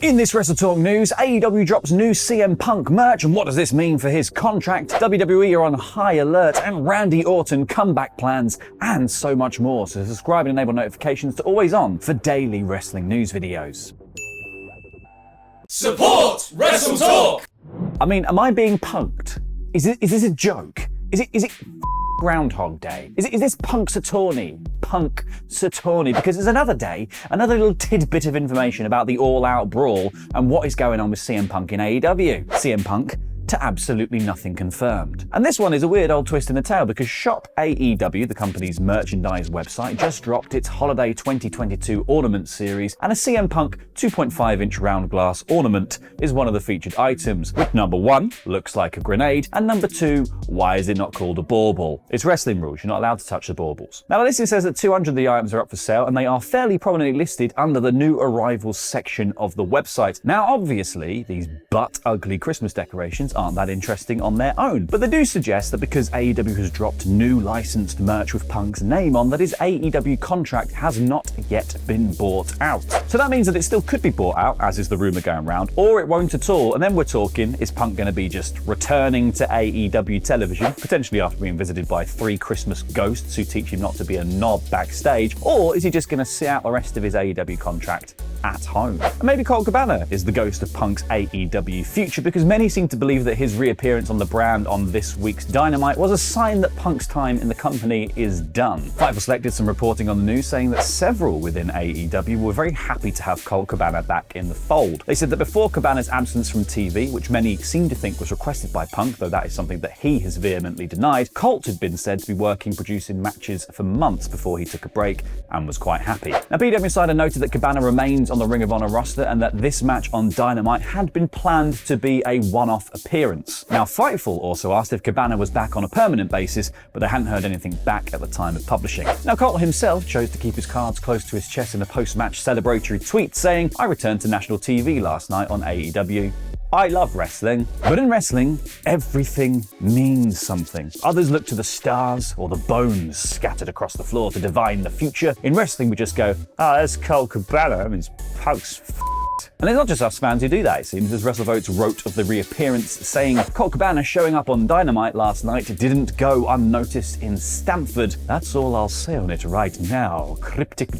In this WrestleTalk news, AEW drops new CM Punk merch, and what does this mean for his contract? WWE are on high alert, and Randy Orton comeback plans, and so much more. So subscribe and enable notifications to Always On for daily wrestling news videos. Support WrestleTalk! I mean, am I being punked? Is this a joke? Is it Groundhog Day? Is this Punxsutawney? Punxsutawney? Because there's another day, another little tidbit of information about the all-out brawl and what is going on with CM Punk in AEW. CM Punk to absolutely nothing confirmed. And this one is a weird old twist in the tale because Shop AEW, the company's merchandise website, just dropped its Holiday 2022 ornament series, and a CM Punk 2.5-inch round glass ornament is one of the featured items, which number 1 looks like a grenade, and number 2, why is it not called a bauble? It's wrestling rules, you're not allowed to touch the baubles. Now the listing says that 200 of the items are up for sale, and they are fairly prominently listed under the new arrivals section of the website. Now obviously, these butt-ugly Christmas decorations aren't that interesting on their own, but they do suggest that because AEW has dropped new licensed merch with Punk's name on, that his AEW contract has not yet been bought out. So that means that it still could be bought out, as is the rumour going around, or it won't at all, and then we're talking, is Punk going to be just returning to AEW television, potentially after being visited by 3 Christmas ghosts who teach him not to be a knob backstage, or is he just going to sit out the rest of his AEW contract at home? And maybe Colt Cabana is the ghost of Punk's AEW future, because many seem to believe that his reappearance on the brand on this week's Dynamite was a sign that Punk's time in the company is done. Fightful Select did some reporting on the news saying that several within AEW were very happy to have Colt Cabana back in the fold. They said that before Cabana's absence from TV, which many seem to think was requested by Punk, though that is something that he has vehemently denied, Colt had been said to be producing matches for months before he took a break and was quite happy. Now PW Insider noted that Cabana remains on the Ring of Honor roster and that this match on Dynamite had been planned to be a one-off appearance. Now Fightful also asked if Cabana was back on a permanent basis, but they hadn't heard anything back at the time of publishing. Now Colt himself chose to keep his cards close to his chest in a post-match celebratory tweet saying, "I returned to national TV last night on AEW. I love wrestling, but in wrestling, everything means something. Others look to the stars or the bones scattered across the floor to divine the future. In wrestling, we just go, that's Colt Cabana, I mean, it's Punk's And it's not just us fans who do that, it seems, as WrestleVotes wrote of the reappearance, saying, Colt Cabana showing up on Dynamite last night didn't go unnoticed in Stamford. That's all I'll say on it right now. Cryptic ...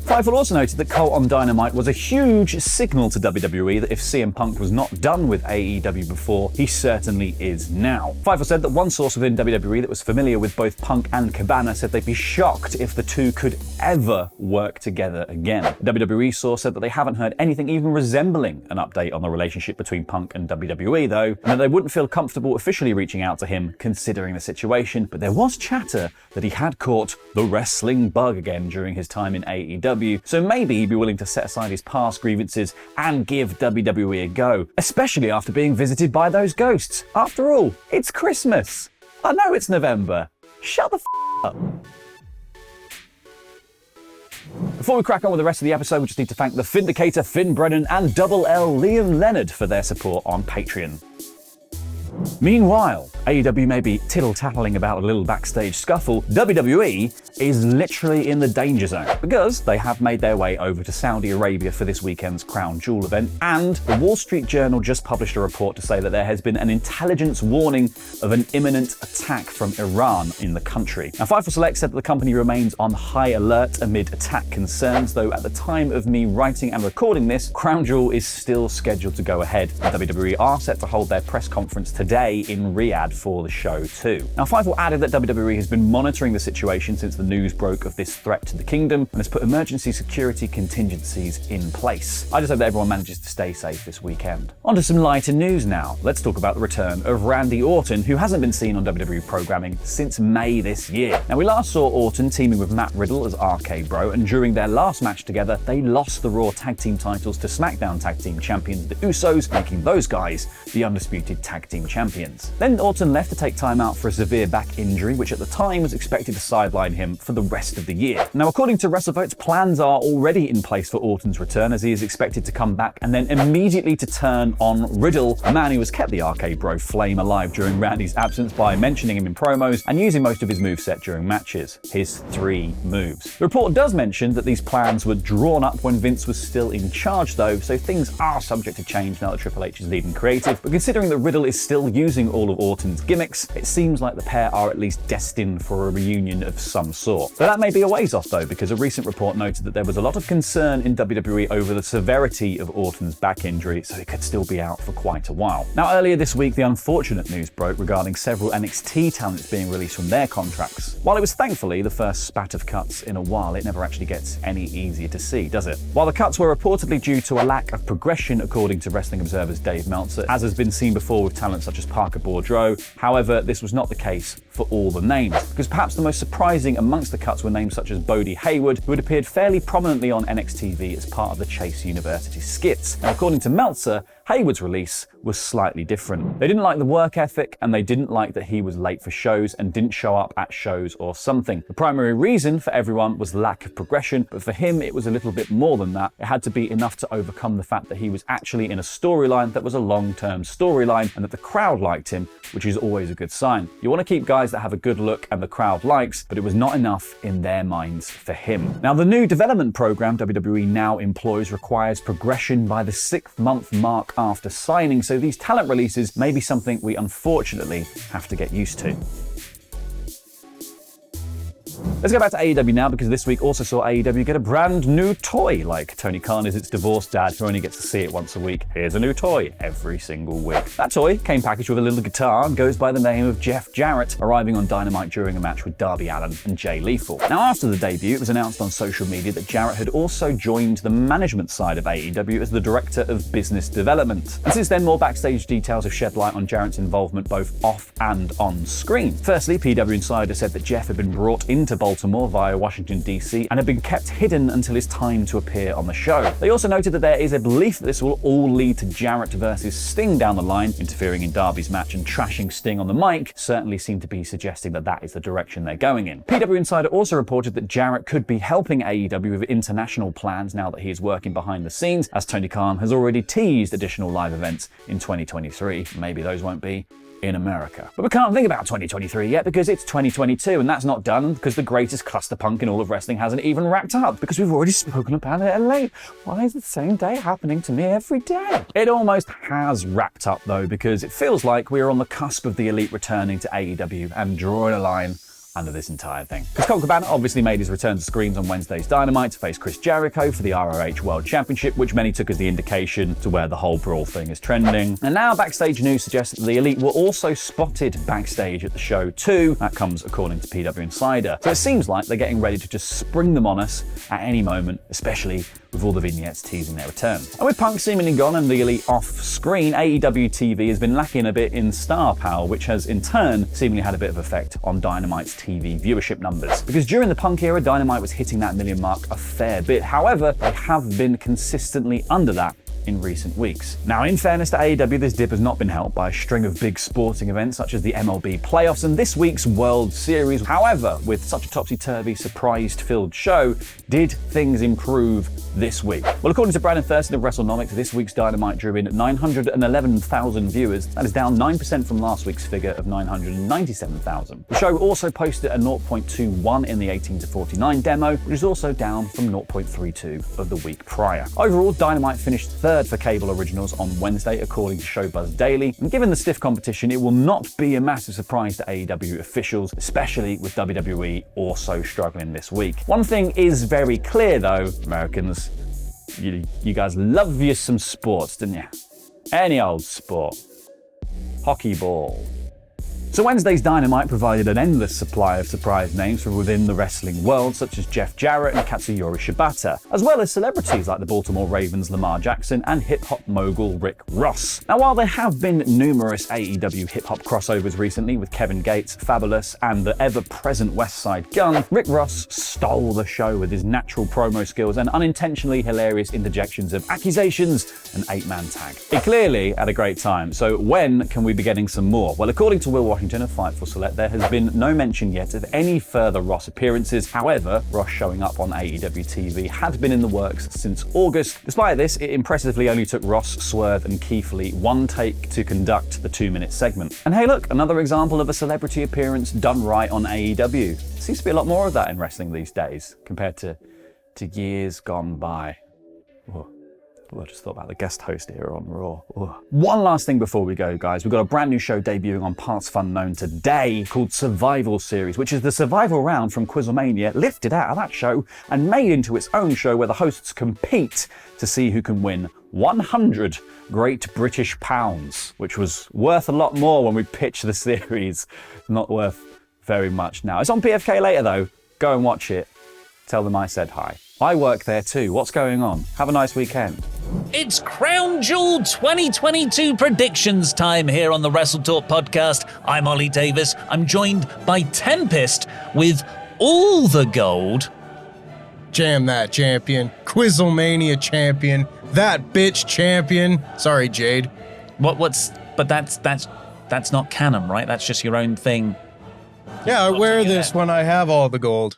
Fightful also noted that Colt on Dynamite was a huge signal to WWE that if CM Punk was not done with AEW before, he certainly is now. Fightful said that one source within WWE that was familiar with both Punk and Cabana said they'd be shocked if the two could ever work together again. A WWE source said that they haven't heard anything even resembling an update on the relationship between Punk and WWE though, and that they wouldn't feel comfortable officially reaching out to him considering the situation, but there was chatter that he had caught the wrestling bug again during his time in AEW. So maybe he'd be willing to set aside his past grievances and give WWE a go, especially after being visited by those ghosts. After all, it's Christmas. I know it's November. Shut the up. Before we crack on with the rest of the episode, we just need to thank the Vindicator, Finn Brennan, and Double L Liam Leonard for their support on Patreon. Meanwhile, AEW may be tittle-tattling about a little backstage scuffle, WWE is literally in the danger zone because they have made their way over to Saudi Arabia for this weekend's Crown Jewel event, and the Wall Street Journal just published a report to say that there has been an intelligence warning of an imminent attack from Iran in the country. Now, Fightful Select said that the company remains on high alert amid attack concerns, though at the time of me writing and recording this, Crown Jewel is still scheduled to go ahead. And WWE are set to hold their press conference today in Riyadh for the show too. Now, Fightful added that WWE has been monitoring the situation since the news broke of this threat to the kingdom and has put emergency security contingencies in place. I just hope that everyone manages to stay safe this weekend. On to some lighter news now. Let's talk about the return of Randy Orton, who hasn't been seen on WWE programming since May this year. Now, we last saw Orton teaming with Matt Riddle as RK Bro, and during their last match together, they lost the Raw Tag Team titles to SmackDown Tag Team Champions The Usos, making those guys the undisputed Tag Team champions. Then Orton left to take time out for a severe back injury, which at the time was expected to sideline him for the rest of the year. Now, according to WrestleVotes, plans are already in place for Orton's return, as he is expected to come back and then immediately to turn on Riddle, a man who has kept the RK Bro flame alive during Randy's absence by mentioning him in promos and using most of his moveset during matches. His 3 moves. The report does mention that these plans were drawn up when Vince was still in charge though, so things are subject to change now that Triple H is leading creative, but considering that Riddle is still using all of Orton's gimmicks, it seems like the pair are at least destined for a reunion of some sort. But that may be a ways off though, because a recent report noted that there was a lot of concern in WWE over the severity of Orton's back injury, so he could still be out for quite a while. Now, earlier this week, the unfortunate news broke regarding several NXT talents being released from their contracts. While it was thankfully the first spat of cuts in a while, it never actually gets any easier to see, does it? While the cuts were reportedly due to a lack of progression, according to Wrestling Observer's Dave Meltzer, as has been seen before with talent such as Parker Boudreaux. However, this was not the case for all the names, because perhaps the most surprising amongst the cuts were names such as Bodie Hayward, who had appeared fairly prominently on NXT as part of the Chase University skits. Now, according to Meltzer, Hayward's release was slightly different. They didn't like the work ethic, and they didn't like that he was late for shows and didn't show up at shows or something. The primary reason for everyone was lack of progression, but for him it was a little bit more than that. It had to be enough to overcome the fact that he was actually in a storyline that was a long-term storyline and that the crowd liked him, which is always a good sign. You want to keep guys that have a good look and the crowd likes, but it was not enough in their minds for him. Now, the new development program WWE now employs requires progression by the 6th month mark after signing, so these talent releases may be something we unfortunately have to get used to. Let's go back to AEW now, because this week also saw AEW get a brand new toy. Like Tony Khan is its divorced dad who only gets to see it once a week. Here's a new toy every single week. That toy came packaged with a little guitar and goes by the name of Jeff Jarrett, arriving on Dynamite during a match with Darby Allin and Jay Lethal. Now, after the debut, it was announced on social media that Jarrett had also joined the management side of AEW as the Director of Business Development. And since then, more backstage details have shed light on Jarrett's involvement both off and on screen. Firstly, PW Insider said that Jeff had been brought into Baltimore via Washington, D.C. and had been kept hidden until his time to appear on the show. They also noted that there is a belief that this will all lead to Jarrett versus Sting down the line. Interfering in Darby's match and trashing Sting on the mic certainly seem to be suggesting that that is the direction they're going in. PW Insider also reported that Jarrett could be helping AEW with international plans now that he is working behind the scenes, as Tony Khan has already teased additional live events in 2023. Maybe those won't be in America. But we can't think about 2023 yet, because it's 2022, and that's not done because the greatest clusterpunk in all of wrestling hasn't even wrapped up, because we've already spoken about it late. Why is the same day happening to me every day? It almost has wrapped up though, because it feels like we are on the cusp of the Elite returning to AEW and drawing a line under this entire thing. Because Colt Cabana obviously made his return to screens on Wednesday's Dynamite to face Chris Jericho for the ROH World Championship, which many took as the indication to where the whole brawl thing is trending. And now backstage news suggests that the Elite were also spotted backstage at the show too. That comes according to PW Insider. So it seems like they're getting ready to just spring them on us at any moment, especially with all the vignettes teasing their return. And with Punk seemingly gone and the Elite off screen, AEW TV has been lacking a bit in star power, which has in turn seemingly had a bit of effect on Dynamite's TV viewership numbers. Because during the Punk era, Dynamite was hitting that million mark a fair bit. However, they have been consistently under that in recent weeks. Now, in fairness to AEW, this dip has not been helped by a string of big sporting events such as the MLB playoffs and this week's World Series. However, with such a topsy-turvy, surprise-filled show, did things improve this week? Well, according to Brandon Thurston of WrestleNomics, this week's Dynamite drew in 911,000 viewers. That is down 9% from last week's figure of 997,000. The show also posted a 0.21 in the 18 to 49 demo, which is also down from 0.32 of the week prior. Overall, Dynamite finished third for cable originals on Wednesday, according to Showbuzz Daily. And given the stiff competition, it will not be a massive surprise to AEW officials, especially with WWE also struggling this week. One thing is very clear though, Americans, you guys love you some sports, didn't you? Any old sport. Hockey ball, So Wednesday's Dynamite provided an endless supply of surprise names from within the wrestling world, such as Jeff Jarrett and Katsuyori Shibata, as well as celebrities like the Baltimore Ravens' Lamar Jackson and hip-hop mogul Rick Ross. Now, while there have been numerous AEW hip-hop crossovers recently with Kevin Gates, Fabulous, and the ever-present West Side Gun, Rick Ross stole the show with his natural promo skills and unintentionally hilarious interjections of accusations and 8-man tag. It clearly had a great time, so when can we be getting some more? Well, according to Will Washington of Fightful Select, there has been no mention yet of any further Ross appearances. However, Ross showing up on AEW TV had been in the works since August. Despite this, it impressively only took Ross, Swerve, and Keith Lee one take to conduct the 2-minute segment. And hey look, another example of a celebrity appearance done right on AEW. Seems to be a lot more of that in wrestling these days, compared to years gone by. Whoa. I just thought about the guest host here on Raw. Ugh. One last thing before we go, guys. We've got a brand new show debuting on Parts Fun Known today called Survival Series, which is the survival round from Quizlemania lifted out of that show and made into its own show where the hosts compete to see who can win 100 Great British Pounds, which was worth a lot more when we pitched the series. Not worth very much now. It's on PFK later though. Go and watch it. Tell them I said hi. I work there too. What's going on? Have a nice weekend. It's Crown Jewel 2022 predictions time here on the WrestleTalk podcast. I'm Ollie Davis. I'm joined by Tempest with all the gold. Jam that champion. Quizlemania champion. That bitch champion. Sorry, Jade. But that's not canon, right? That's just your own thing. Yeah, I wear this when I have all the gold.